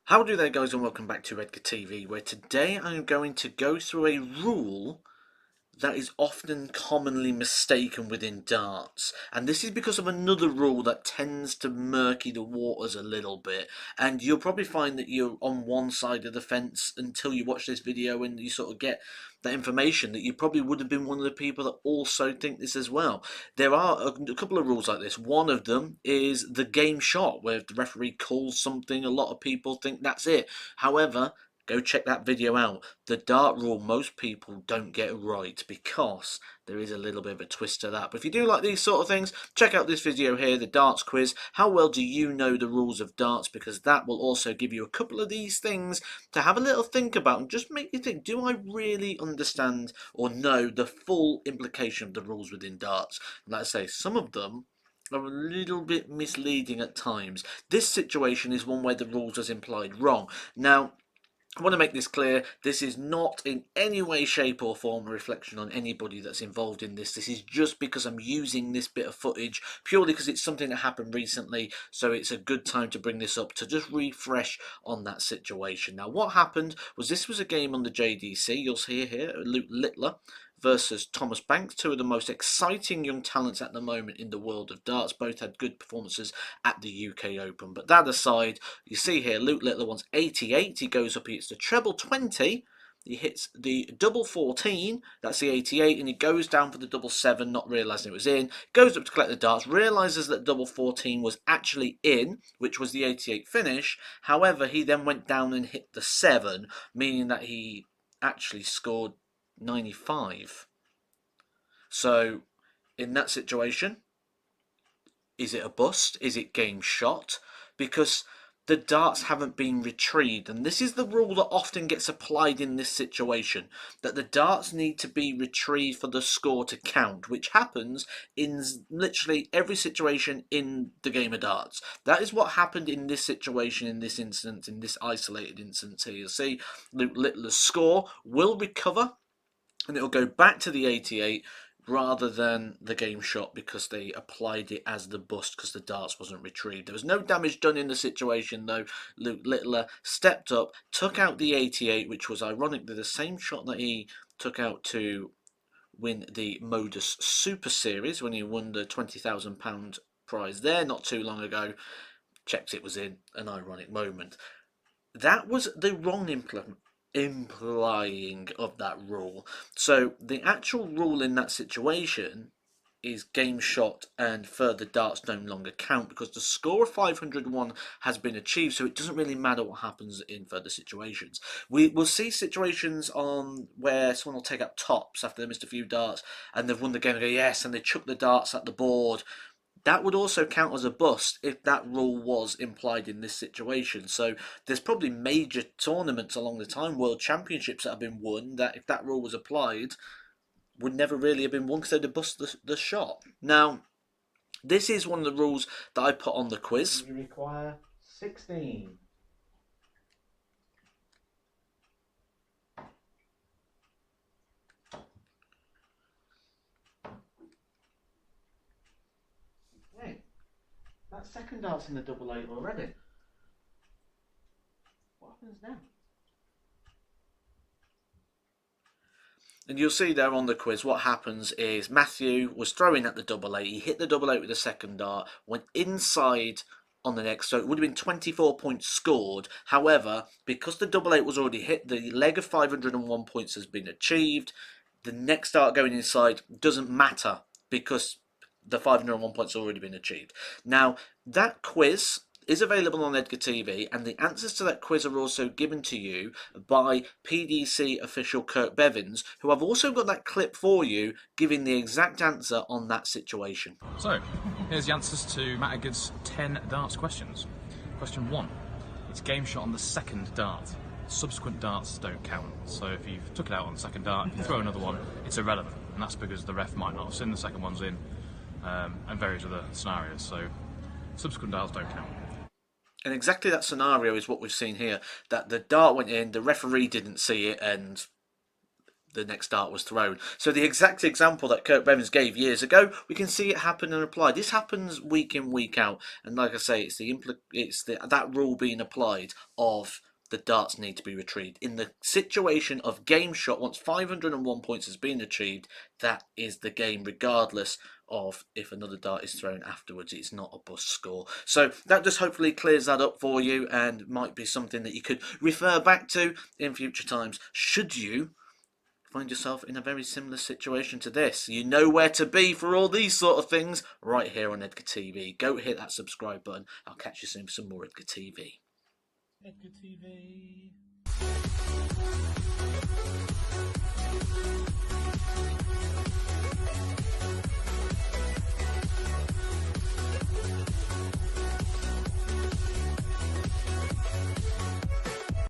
How do they, guys, and welcome back to Edgar TV, where today I'm going to go through a rule that is often commonly mistaken within darts, and this is because of another rule that tends to murky the waters a little bit, and you'll probably find that you're on one side of the fence until you watch this video and you sort of get that information that you probably would have been one of the people that also think this as well. There are a couple of rules like this. One of them is the game shot, where if the referee calls something, a lot of people think that's it. However, go check that video out. The dart rule, most people don't get right because there is a little bit of a twist to that. But if you do like these sort of things, check out this video here, the darts quiz. How well do you know the rules of darts? Because that will also give you a couple of these things to have a little think about and just make you think, do I really understand or know the full implication of the rules within darts? And like I say, some of them are a little bit misleading at times. This situation is one where the rules is implied wrong. Now, I want to make this clear, this is not in any way, shape or form a reflection on anybody that's involved in this. This is just because I'm using this bit of footage purely because it's something that happened recently, so it's a good time to bring this up to just refresh on that situation. Now, what happened was this was a game on the JDC. You'll see here, Luke Littler versus Thomas Banks, two of the most exciting young talents at the moment in the world of darts. Both had good performances at the UK Open. But that aside, you see here, Luke Littler wants 88. He goes up, he hits the treble 20. He hits the double 14, that's the 88, and he goes down for the double 7, not realising it was in. Goes up to collect the darts, realises that double 14 was actually in, which was the 88 finish. However, he then went down and hit the 7, meaning that he actually scored 95. So, in that situation, is it a bust? Is it game shot? Because the darts haven't been retrieved, and this is the rule that often gets applied in this situation, that the darts need to be retrieved for the score to count, which happens in literally every situation in the game of darts. That is what happened in this situation, in this instance, in this isolated instance here. You'll see Luke Littler's score will recover and it'll go back to the 88 rather than the game shot because they applied it as the bust because the darts wasn't retrieved. There was no damage done in the situation though. Luke Littler stepped up, took out the 88, which was ironically the same shot that he took out to win the Modus Super Series when he won the £20,000 prize there not too long ago. Checked it was in, an ironic moment. That was the wrong implying of that rule. So the actual rule in that situation is game shot and further darts no longer count because the score of 501 has been achieved, so it doesn't really matter what happens in further situations. We will see situations on where someone will take up tops after they missed a few darts and they've won the game and go yes, and they chuck the darts at the board. That would also count as a bust if that rule was implied in this situation. So there's probably major tournaments along the time, world championships that have been won, that if that rule was applied, would never really have been won because they'd have bust the shot. Now, this is one of the rules that I put on the quiz. You require 16. Hey, that second dart's in the double 8 already. What happens now? And you'll see there on the quiz what happens is Matthew was throwing at the double 8. He hit the double 8 with the second dart, went inside on the next, so it would have been 24 points scored. However, because the double 8 was already hit, the leg of 501 points has been achieved. The next dart going inside doesn't matter because the 501 points have already been achieved. Now, that quiz is available on Edgar TV, and the answers to that quiz are also given to you by PDC official Kirk Bevins, who I've also got that clip for you giving the exact answer on that situation. So, here's the answers to Matt Edgar's 10 darts questions. Question 1. It's game shot on the second dart. Subsequent darts don't count. So if you took it out on the second dart, if you throw another one, it's irrelevant. And that's because the ref might not have seen the second one's in, and various other scenarios. So subsequent darts don't count. And exactly that scenario is what we've seen here, that the dart went in, the referee didn't see it, and the next dart was thrown. So the exact example that Kurt Bevins gave years ago, we can see it happen and apply. This happens week in, week out, and like I say, it's that rule being applied of the darts need to be retrieved. In the situation of game shot, once 501 points has been achieved, that is the game, regardless of if another dart is thrown afterwards. It's not a bust score. So that just hopefully clears that up for you, and might be something that you could refer back to in future times, should you find yourself in a very similar situation to this. You know where to be for all these sort of things, right here on Edgar TV. Go hit that subscribe button. I'll catch you soon for some more Edgar TV. Edgar TV.